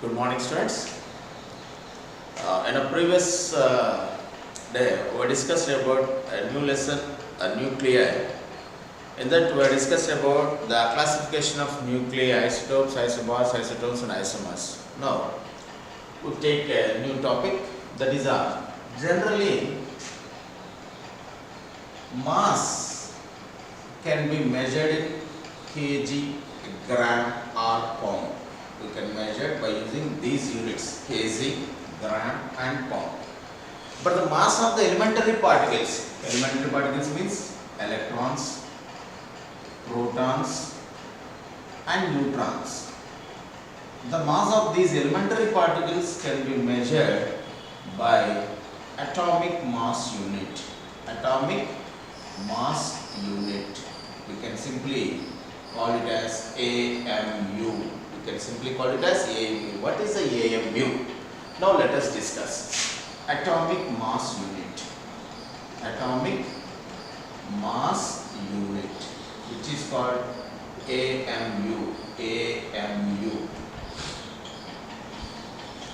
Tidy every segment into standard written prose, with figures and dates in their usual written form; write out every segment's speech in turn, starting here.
Good morning, students. In a previous day, we discussed about a new lesson, a nuclei. In that, we discussed about the classification of nuclei, isotopes, isobars, isotones, and isomers. Now, we take a new topic, that is generally mass can be measured in kg, gram, or pound. We can measure by using these units, kg, gram, and pound. But the mass of the elementary particles means electrons, protons, and neutrons. The mass of these elementary particles can be measured by atomic mass unit. Atomic mass unit. We can simply call it as AMU. We can simply call it as AMU. What is the AMU? Now let us discuss. Atomic mass unit. Atomic mass unit, which is called AMU. AMU.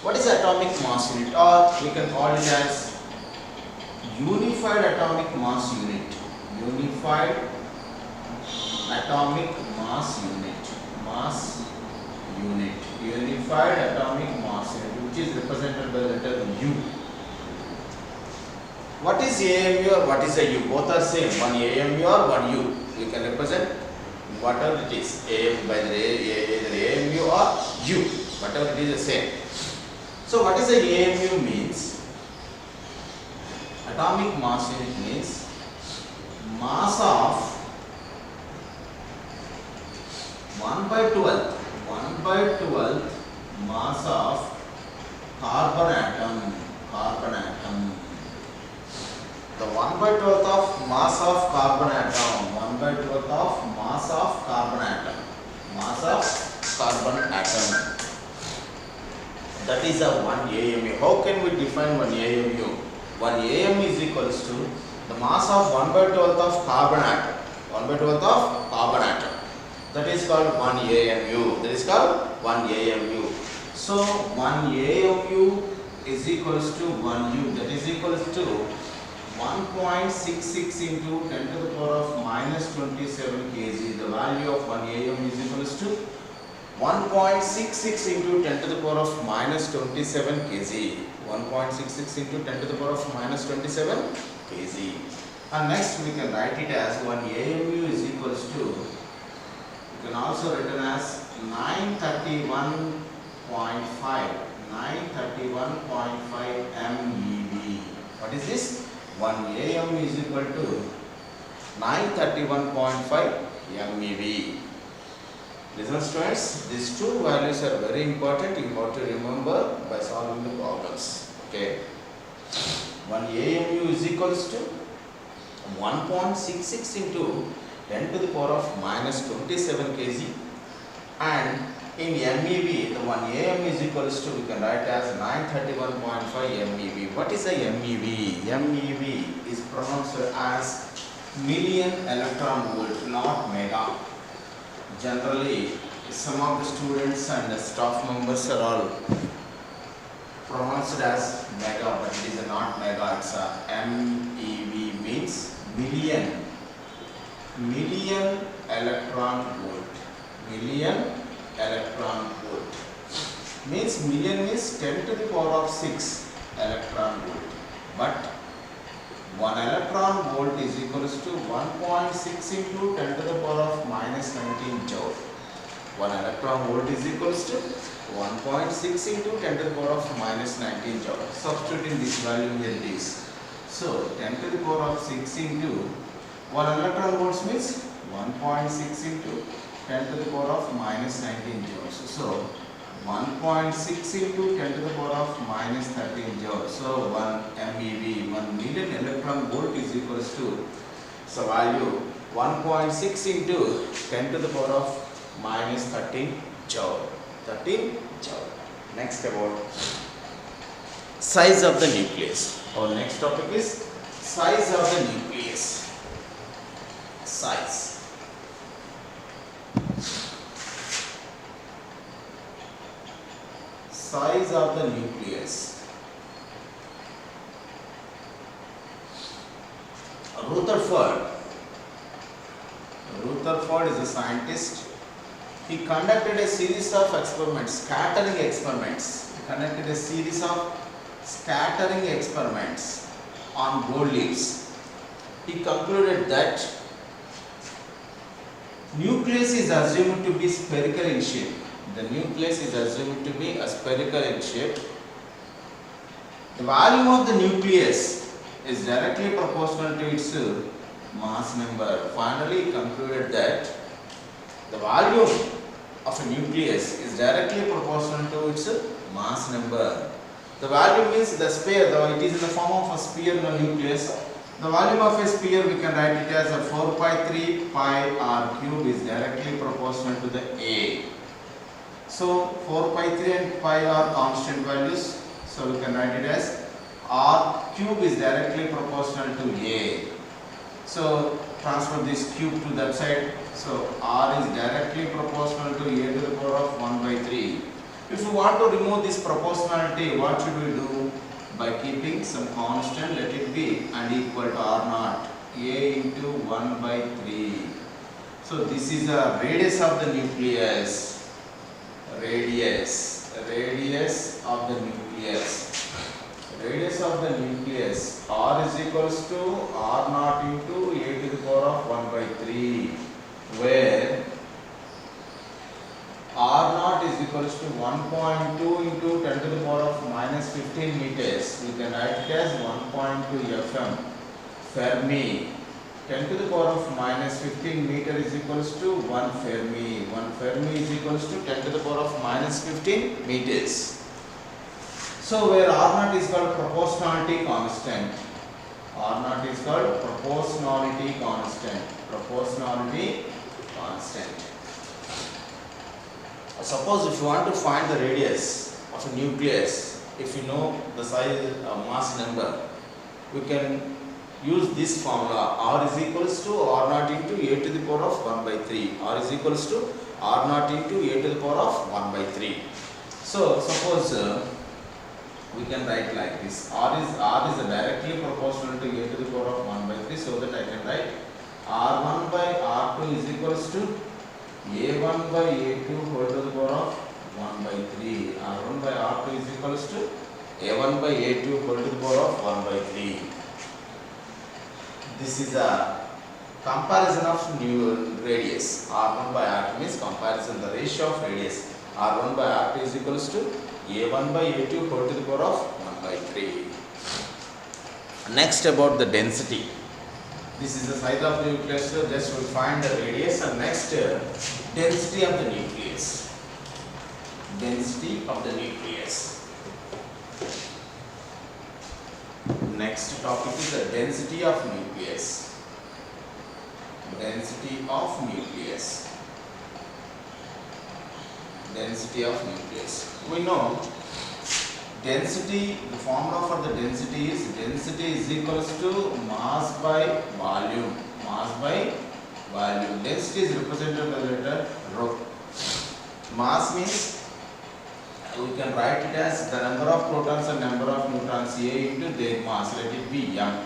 What is atomic mass unit? Or we can call it as unified atomic mass unit. Unified atomic mass unit. Mass unit. Unified atomic mass unit, which is represented by the letter U. What is AMU or what is a U? Both are same. One AMU or one U. You can represent whatever it is. AM by the either AMU or U. Whatever it is, the same. So what is a AMU means? Atomic mass unit means mass of 1/12 mass of carbon atom. The 1/12 of mass of carbon atom. 1/12 of mass of carbon atom. Mass of carbon atom. That is a 1 AMU. How can we define 1 AMU? 1 AMU is equals to the mass of 1/12 of carbon atom. 1/12 of carbon atom. That is called 1 AMU. That is called 1 AMU. So 1 AMU is equals to 1 U. That is equals to 1.66 into 10 to the power of minus 27 kg. The value of 1 AMU is equals to 1.66 into 10 to the power of minus 27 kg. 1.66 into 10 to the power of minus 27 kg. And next we can write it as 1 AMU is equals to, you can also written as 931.5 MeV. What is this? 1 AMU is equal to 931.5 MeV. Listen students, these two values are very important. You have to remember by solving the problems. Okay. 1 AMU is equals to 1.66 into 10 to the power of minus 27 kg, and in MeV the 1 AMU is equals to, we can write as 931.5 MeV. What is a MeV? MeV is pronounced as million electron volt, not mega. Generally, some of the students and the staff members are all pronounced as mega, but it is not mega. It's a MeV means million electron volt. Million electron volt means million is 10 to the power of 6 electron volt, but 1 electron volt is equals to 1.6 into 10 to the power of minus 19 joule. 1 electron volt is equals to 1.6 into 10 to the power of minus 19 joule. Substituting this value here it is. So 10 to the power of 6 into 1 electron volts means 1.6 into 10 to the power of minus 19 joules. So 1.6 into 10 to the power of minus 13 joules. So 1 MeV, 1 million electron volt is equals to, so value 1.6 into 10 to the power of minus 13 joule. 13 joule. Next, about size of the nucleus. Our next topic is size of the nucleus. Size. size of the nucleus. Rutherford is a scientist. He conducted a series of experiments, scattering experiments. He conducted a series of scattering experiments on gold leaves. He concluded that nucleus is assumed to be spherical in shape. The nucleus is assumed to be a spherical in shape. The volume of the nucleus is directly proportional to its mass number. Finally, he concluded that the volume of a nucleus is directly proportional to its mass number. The volume means the sphere, though it is in the form of a sphere in a nucleus. The volume of a sphere, we can write it as a 4 pi 3 pi r cube is directly proportional to the A. So 4 pi 3 and pi are constant values. So we can write it as r cube is directly proportional to A. So transfer this cube to that side. So r is directly proportional to a to the power of 1 by 3. If you want to remove this proportionality, what should we do? By keeping some constant, let it be and equal to r naught, a into 1 by 3. So this is the radius of the nucleus. Radius of the nucleus. Radius of the nucleus, r is equals to r naught into a to the power of 1 by 3, where r naught is equals to 1.2 into 10 to the power of minus 15 meters. We can write it as 1.2 fm Fermi. 10 to the power of minus 15 meter is equals to 1 Fermi. 1 Fermi is equals to 10 to the power of minus 15 meters. So where r naught is called proportionality constant. R naught is called proportionality constant. Proportionality constant. Suppose if you want to find the radius of a nucleus, if you know the size mass number, we can use this formula. R is equals to r naught into a to the power of 1 by 3. R is equals to r naught into a to the power of 1 by 3. So suppose we can write like this. R is directly proportional to a to the power of 1 by 3, so that I can write r1 by r2 is equals to a1 by a2 whole to the power of 1 by 3. r1 by r2 is equals to a1 by a2 whole to the power of 1 by 3. This is a comparison of new radius. r1 by r2 means comparison, the ratio of radius. r1 by r2 is equals to a1 by a2 whole to the power of 1 by 3. Next, about the density. This is the size of the nucleus, so just we find the radius, and next density of the nucleus. Density of the nucleus. Next topic is the density of nucleus. Density of nucleus. Density of nucleus. We know density, the formula for the density is equals to mass by volume. Mass by volume. Density is represented by the letter rho. Mass means we can write it as the number of protons and number of neutrons A into their mass. Let it be m.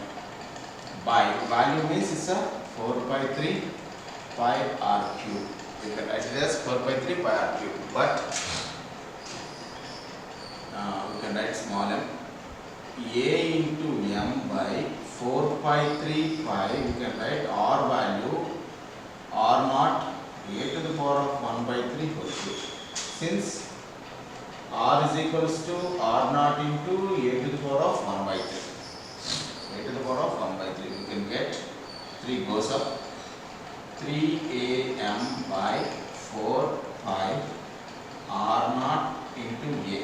By volume means it's a 4 by 3 pi r cube. We can write it as 4 by 3 pi r cube. But we can write small m. A into m by 4 pi 3 pi. We can write r value r naught a to the power of 1 by 3 whole cube. Since r is equals to r naught into a to the power of 1 by 3. A to the power of 1 by 3. We can get 3 goes up. 3am by 4 pi r naught into a.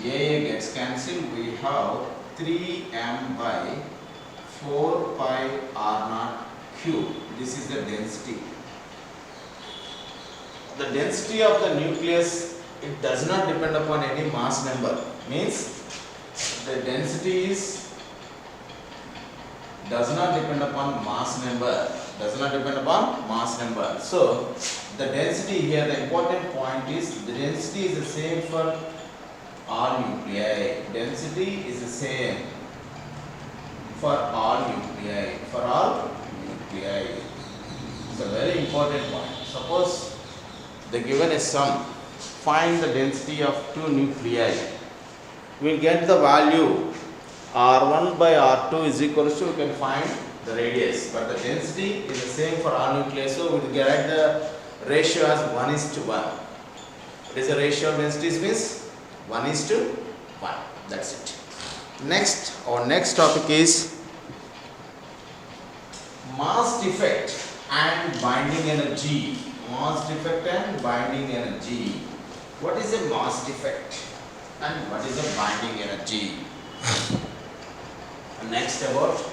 A gets cancelled. We have 3m by 4 pi r naught cube. This is the density. The density of the nucleus, it does not depend upon any mass number. Means the density does not depend upon mass number. does not depend upon mass number. So the density here, the important point is the density is the same for all nuclei. Density is the same for all nuclei. For all nuclei. It's a very important point. Suppose they given a sum, find the density of two nuclei. We will get the value R1 by R2 is equals to, we can find the radius, but the density is the same for all nuclei, so we will get the ratio as 1:1. It is a ratio of densities means 1:1. That's it. Next, our next topic is mass defect and binding energy. Mass defect and binding energy. What is a mass defect and what is a binding energy? Next, about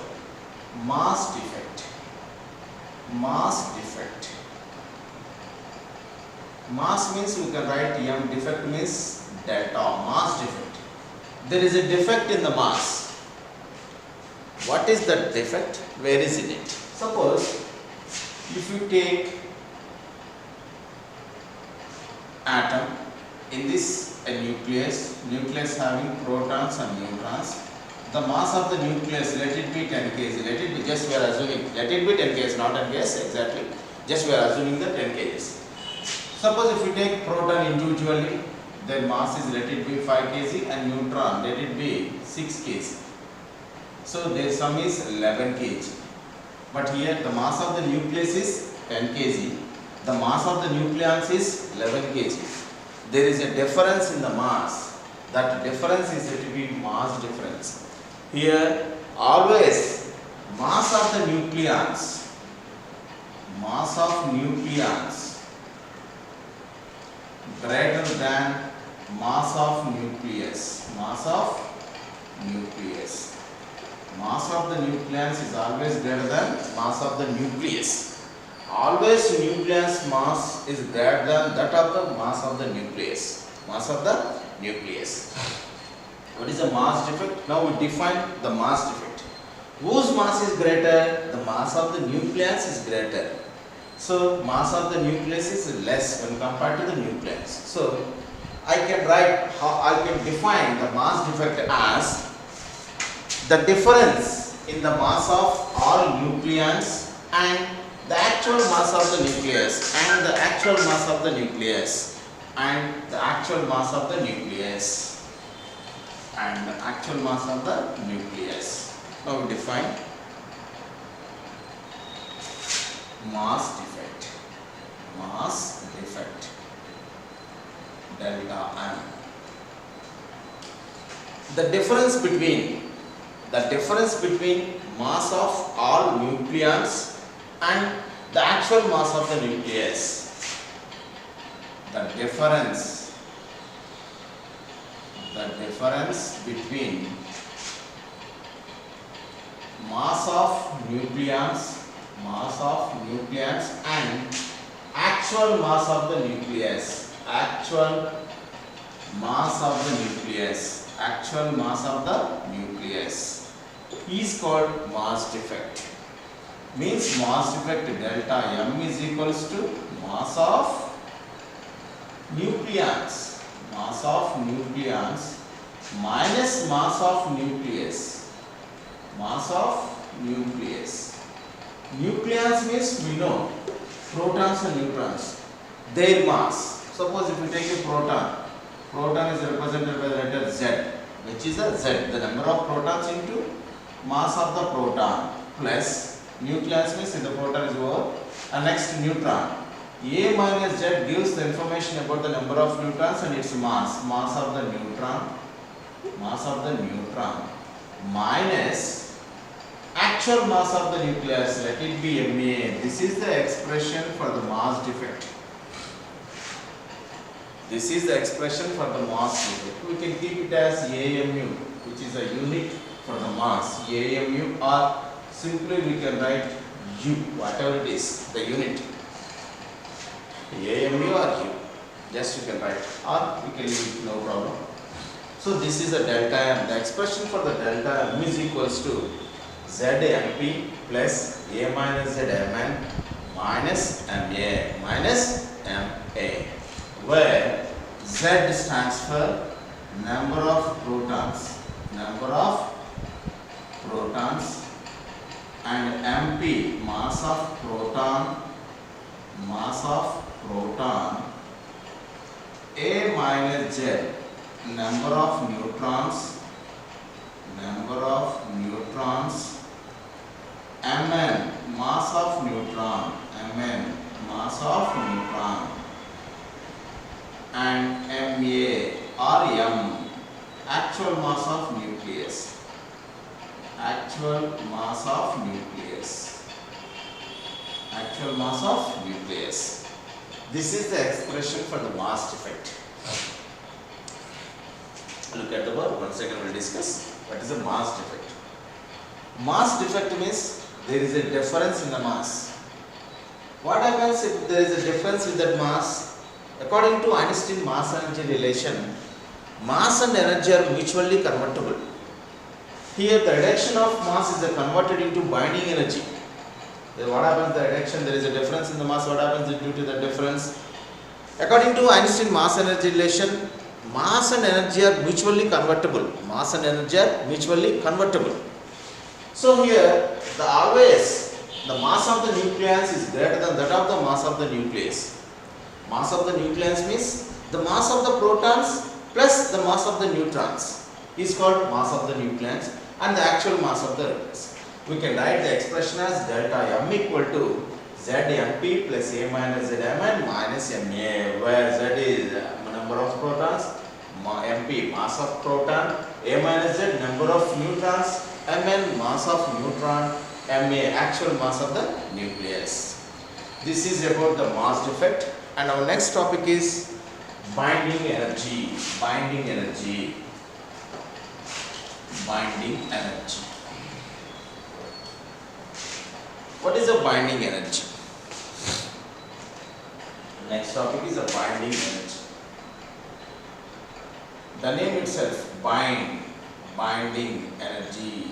mass defect. Mass defect. Mass means we can write M, defect means delta, mass defect. There is a defect in the mass. What is that defect? Where is it? Suppose if you take atom, in this a nucleus having protons and neutrons. The mass of the nucleus, let it be 10 kg, let it be, just we are assuming, let it be 10 kg, not 10 kg exactly, just we are assuming the 10 kg. Suppose if you take proton individually, their mass is, let it be 5 kg, and neutron, let it be 6 kg. So their sum is 11 kg. But here the mass of the nucleus is 10 kg, the mass of the nucleons is 11 kg. There is a difference in the mass. That difference is said to be mass difference. Here always mass of the nucleons greater than mass of nucleus. Mass of the nucleons is always greater than mass of the nucleus. Always nucleus mass is greater than that of the mass of the nucleus. What is the mass defect? Now we define the mass defect. Whose mass is greater? The mass of the nucleus is greater. So mass of the nucleus is less when compared to the nucleus. So I can write how I can define the mass defect as the difference in the mass of all nucleons and the actual mass of the nucleus and the actual mass of the nucleus and the actual mass of the nucleus and the actual mass of the nucleus. Now we define mass defect. Delta M. The difference between mass of all nucleons and the actual mass of the nucleus. The difference between mass of nucleons and actual mass of the nucleus. Actual mass of the nucleus is called mass defect. Means mass defect delta M is equals to mass of nucleons minus mass of nucleus. Nucleons means we know protons and neutrons, their mass. Suppose if you take a proton is represented by the letter Z, which is a Z, the number of protons into mass of the proton, plus nucleus means if the proton is over, and next neutron. A minus Z gives the information about the number of neutrons and its mass of the neutron minus actual mass of the nucleus, let it be Ma. This is the expression for the mass defect. We can keep it as AMU, which is a unit for the mass. AMU, or simply we can write U, whatever it is, the unit. AMU or U, just you can write, or we can leave it, no problem. So this is the delta M. The expression for the delta M is equals to ZMP plus A minus ZMN minus MA, where Z stands for number of protons, and MP mass of proton, A minus Z number of neutrons, Mn mass of neutron, and Ma or M actual mass of nucleus. This is the expression for the mass defect. Look at the word. Once again, we will discuss what is a mass defect. Mass defect means there is a difference in the mass. What happens if there is a difference with that mass? According to Einstein mass energy relation, mass and energy are mutually convertible. Here the reduction of mass is converted into binding energy. Then what happens? The reduction, there is a difference in the mass. What happens due to the difference? According to Einstein mass energy relation, mass and energy are mutually convertible. So here always the mass of the nucleus is greater than that of the mass of the nucleus. Mass of the nucleus means the mass of the protons plus the mass of the neutrons is called mass of the nucleus, and the actual mass of the nucleus. We can write the expression as delta M equal to ZMP plus A minus ZMN minus Ma, where Z is number of protons, MP mass of proton, A minus Z number of neutrons, Mn mass of neutron, Ma actual mass of the nucleus. This is about the mass defect, and our next topic is binding energy. What is a binding energy? Next topic is a binding energy. The name itself, binding energy.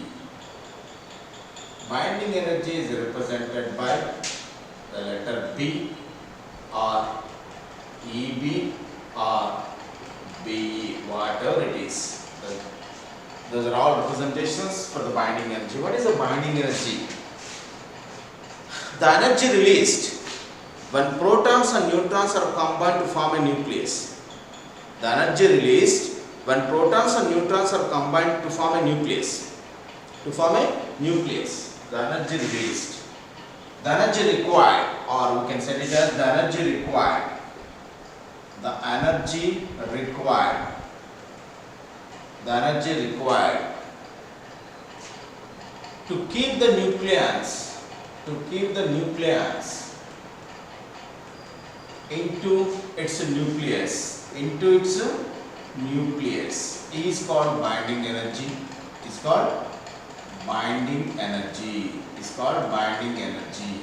Binding energy is represented by the letter B or EB or BE, whatever it is. Those are all representations for the binding energy. What is a binding energy? The energy released when protons and neutrons are combined to form a nucleus. The energy released when protons and neutrons are combined to form a nucleus. The energy released. The energy required, or we can say it as the energy required. To keep the nucleus into its nucleus is called binding energy.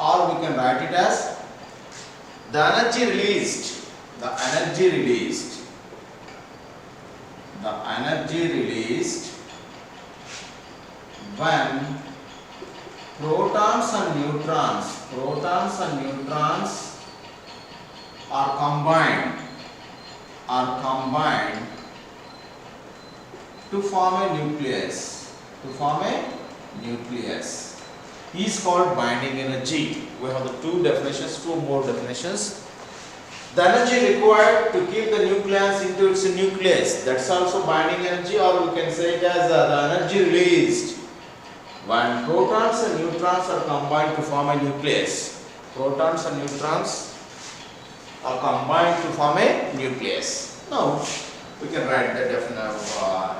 Or we can write it as the energy released when protons and neutrons are combined to form a nucleus is called binding energy. We have the two more definitions. The energy required to keep the nucleus into its nucleus, that's also binding energy, or we can say it as the energy released when protons and neutrons are combined to form a nucleus. Now we can write the definite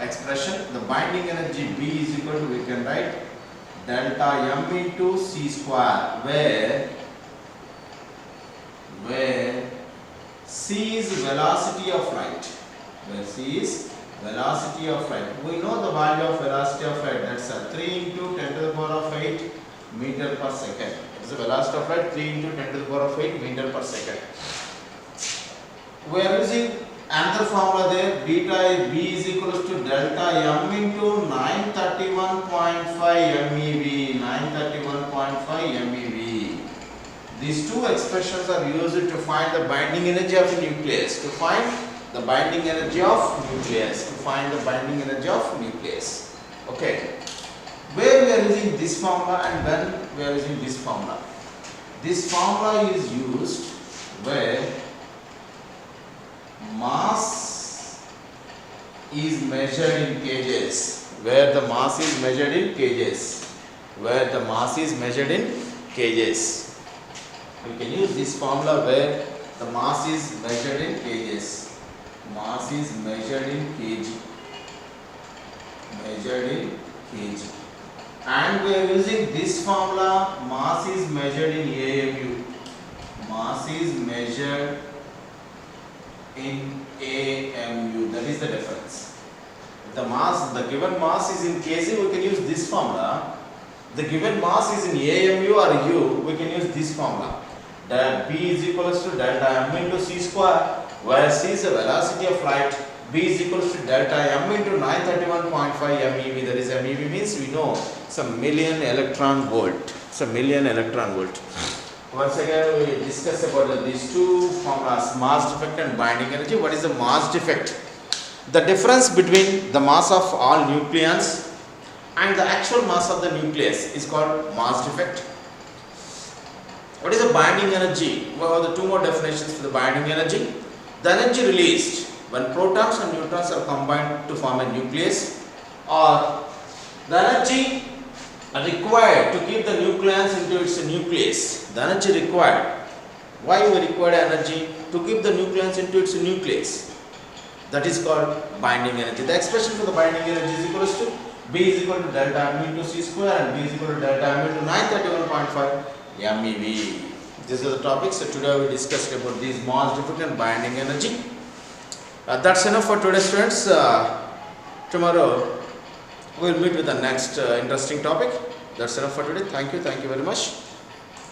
expression. The binding energy B is equal to, we can write delta M into C square, where C is velocity of light. We know the value of velocity of light, that's 3 into 10 to the power of 8 meter per second. It's the velocity of light, 3 into 10 to the power of 8 meter per second. We are using another formula there, beta B is equals to delta m into 931.5 MeV. 931.5 MeV. These two expressions are used to find the binding energy of the nucleus. To find the binding energy of nucleus. To find the binding energy of nucleus. Okay. Where we are using this formula and when we are using this formula. This formula is used where mass is measured in kgs. Where the mass is measured in kgs. Where the mass is measured in kgs. We can use this formula where the mass is measured in kgs. Mass is measured in kg. Measured in kg. And we are using this formula, mass is measured in AMU. Mass is measured in AMU. That is the difference. If the given mass is in kg, we can use this formula. The given mass is in AMU or U, we can use this formula. That B is equals to delta m into c square, where c is the velocity of light. B is equals to delta m into 931.5 MeV. That is MeV means we know it's a million electron volt. It's a million electron volt. Once again we discuss about these two formulas, mass defect and binding energy. What is the mass defect? The difference between the mass of all nucleons and the actual mass of the nucleus is called mass defect. What is the binding energy? What are the two more definitions for the binding energy? The energy released when protons and neutrons are combined to form a nucleus, or the energy required to keep the nucleons into its nucleus. The energy required. Why we require energy? To keep the nucleons into its nucleus. That is called binding energy. The expression for the binding energy is equals to B is equal to delta m into c square and B is equal to delta m into 931.5 MeV. These are the topics. So today we discussed about these mass defect and binding energy. That's enough for today, students. Tomorrow we will meet with the next interesting topic. That's enough for today. Thank you very much.